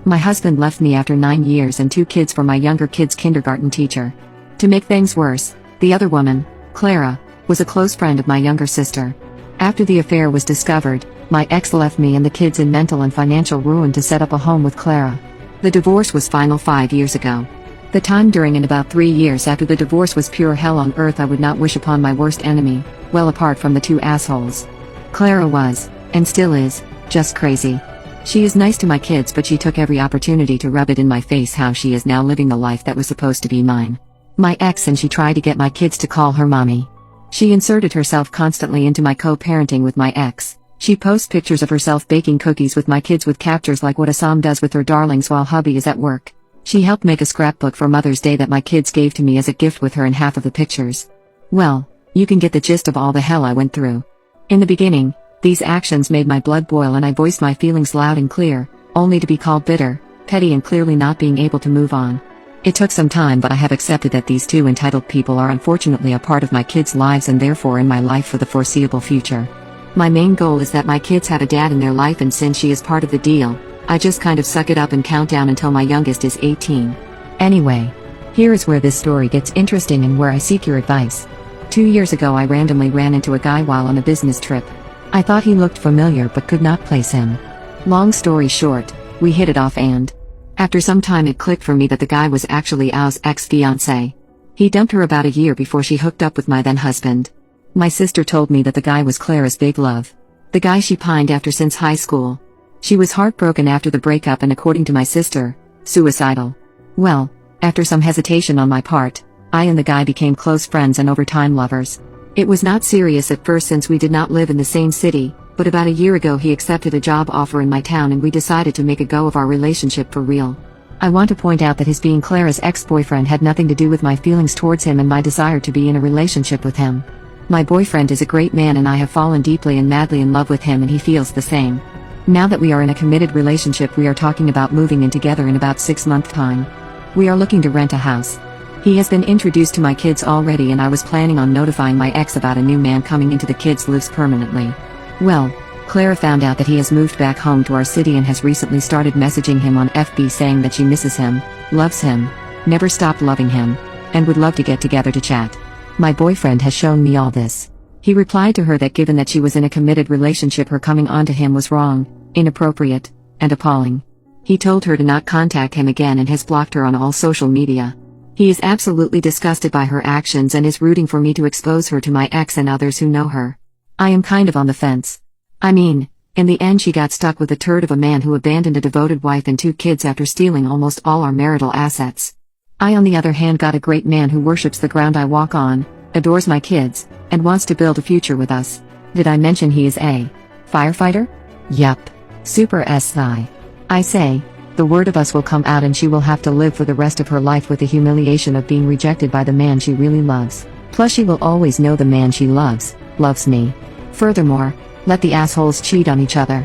My husband left me after 9 years and 2 kids for my younger kid's kindergarten teacher. To make things worse, the other woman, Clara, was a close friend of my younger sister. After the affair was discovered, my ex left me and the kids in mental and financial ruin to set up a home with Clara. The divorce was final 5 years ago. The time during and about 3 years after the divorce was pure hell on earth I would not wish upon my worst enemy, well apart from the 2 assholes. Clara was, and still is, just crazy. She is nice to my kids but she took every opportunity to rub it in my face how she is now living the life that was supposed to be mine. My ex and she tried to get my kids to call her mommy. She inserted herself constantly into my co-parenting with my ex. She posts pictures of herself baking cookies with my kids with captures like what Assam does with her darlings while hubby is at work. She helped make a scrapbook for Mother's Day that my kids gave to me as a gift with her in half of the pictures. Well, you can get the gist of all the hell I went through. In the beginning, these actions made my blood boil and I voiced my feelings loud and clear, only to be called bitter, petty and clearly not being able to move on. It took some time but I have accepted that these 2 entitled people are unfortunately a part of my kids' lives and therefore in my life for the foreseeable future. My main goal is that my kids have a dad in their life and since she is part of the deal, I just kind of suck it up and count down until my youngest is 18. Anyway, here is where this story gets interesting and where I seek your advice. 2 years ago I randomly ran into a guy while on a business trip. I thought he looked familiar but could not place him. Long story short, we hit it off and after some time it clicked for me that the guy was actually Ao's ex-fiancé. He dumped her about a year before she hooked up with my then husband. My sister told me that the guy was Clara's big love. The guy she pined after since high school. She was heartbroken after the breakup and according to my sister, suicidal. Well, after some hesitation on my part, I and the guy became close friends and over time lovers. It was not serious at first since we did not live in the same city, but about a year ago he accepted a job offer in my town and we decided to make a go of our relationship for real. I want to point out that his being Clara's ex-boyfriend had nothing to do with my feelings towards him and my desire to be in a relationship with him. My boyfriend is a great man and I have fallen deeply and madly in love with him and he feels the same. Now that we are in a committed relationship we are talking about moving in together in about 6 months time. We are looking to rent a house. He has been introduced to my kids already and I was planning on notifying my ex about a new man coming into the kids' lives permanently. Well, Clara found out that he has moved back home to our city and has recently started messaging him on FB saying that she misses him, loves him, never stopped loving him, and would love to get together to chat. My boyfriend has shown me all this. He replied to her that given that she was in a committed relationship her coming on to him was wrong, inappropriate, and appalling. He told her to not contact him again and has blocked her on all social media. He is absolutely disgusted by her actions and is rooting for me to expose her to my ex and others who know her. I am kind of on the fence. I mean, in the end she got stuck with a turd of a man who abandoned a devoted wife and 2 kids after stealing almost all our marital assets. I on the other hand got a great man who worships the ground I walk on, adores my kids, and wants to build a future with us. Did I mention he is a firefighter? Yup. Super SI. I say, the word of us will come out and she will have to live for the rest of her life with the humiliation of being rejected by the man she really loves. Plus she will always know the man she loves me. Furthermore, let the assholes cheat on each other.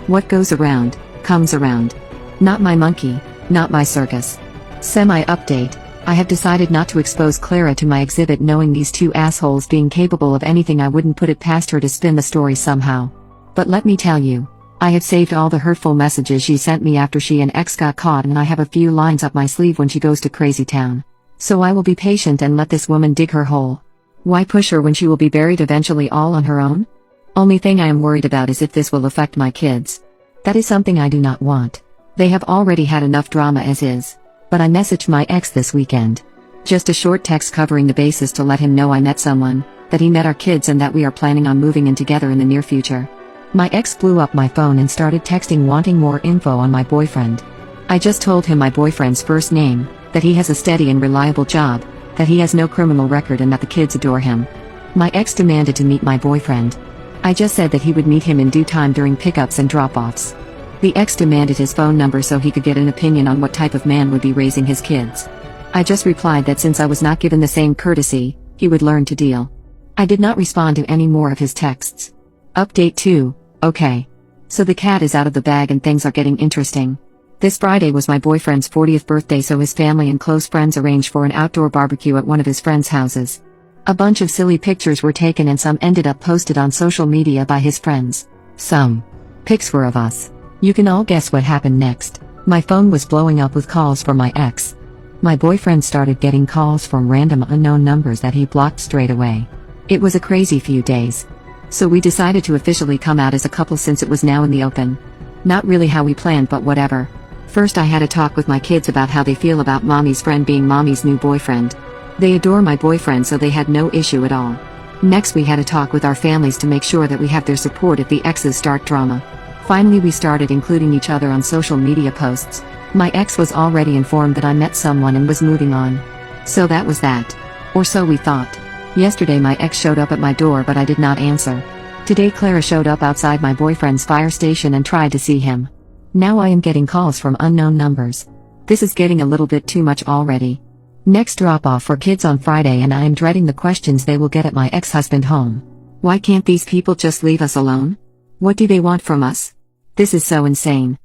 What goes around, comes around. Not my monkey, not my circus. Semi-update, I have decided not to expose Clara to my exhibit knowing these 2 assholes being capable of anything I wouldn't put it past her to spin the story somehow. But let me tell you, I have saved all the hurtful messages she sent me after she and ex got caught and I have a few lines up my sleeve when she goes to Crazy Town. So I will be patient and let this woman dig her hole. Why push her when she will be buried eventually all on her own? Only thing I am worried about is if this will affect my kids. That is something I do not want. They have already had enough drama as is. But I messaged my ex this weekend. Just a short text covering the basis to let him know I met someone, that he met our kids and that we are planning on moving in together in the near future. My ex blew up my phone and started texting wanting more info on my boyfriend. I just told him my boyfriend's first name, that he has a steady and reliable job, that he has no criminal record and that the kids adore him. My ex demanded to meet my boyfriend. I just said that he would meet him in due time during pickups and drop-offs. The ex demanded his phone number so he could get an opinion on what type of man would be raising his kids. I just replied that since I was not given the same courtesy, he would learn to deal. I did not respond to any more of his texts. Update 2, okay. So the cat is out of the bag and things are getting interesting. This Friday was my boyfriend's 40th birthday so his family and close friends arranged for an outdoor barbecue at one of his friends' houses. A bunch of silly pictures were taken and some ended up posted on social media by his friends. Some pics were of us. You can all guess what happened next. My phone was blowing up with calls from my ex. My boyfriend started getting calls from random unknown numbers that he blocked straight away. It was a crazy few days. So we decided to officially come out as a couple since it was now in the open. Not really how we planned, but whatever. First I had a talk with my kids about how they feel about mommy's friend being mommy's new boyfriend. They adore my boyfriend, so they had no issue at all. Next we had a talk with our families to make sure that we have their support if the exes start drama. Finally we started including each other on social media posts. My ex was already informed that I met someone and was moving on. So that was that. Or so we thought. Yesterday my ex showed up at my door, but I did not answer. Today Clara showed up outside my boyfriend's fire station and tried to see him. Now I am getting calls from unknown numbers. This is getting a little bit too much already. Next drop off for kids on Friday, and I am dreading the questions they will get at my ex-husband home. Why can't these people just leave us alone? What do they want from us? This is so insane.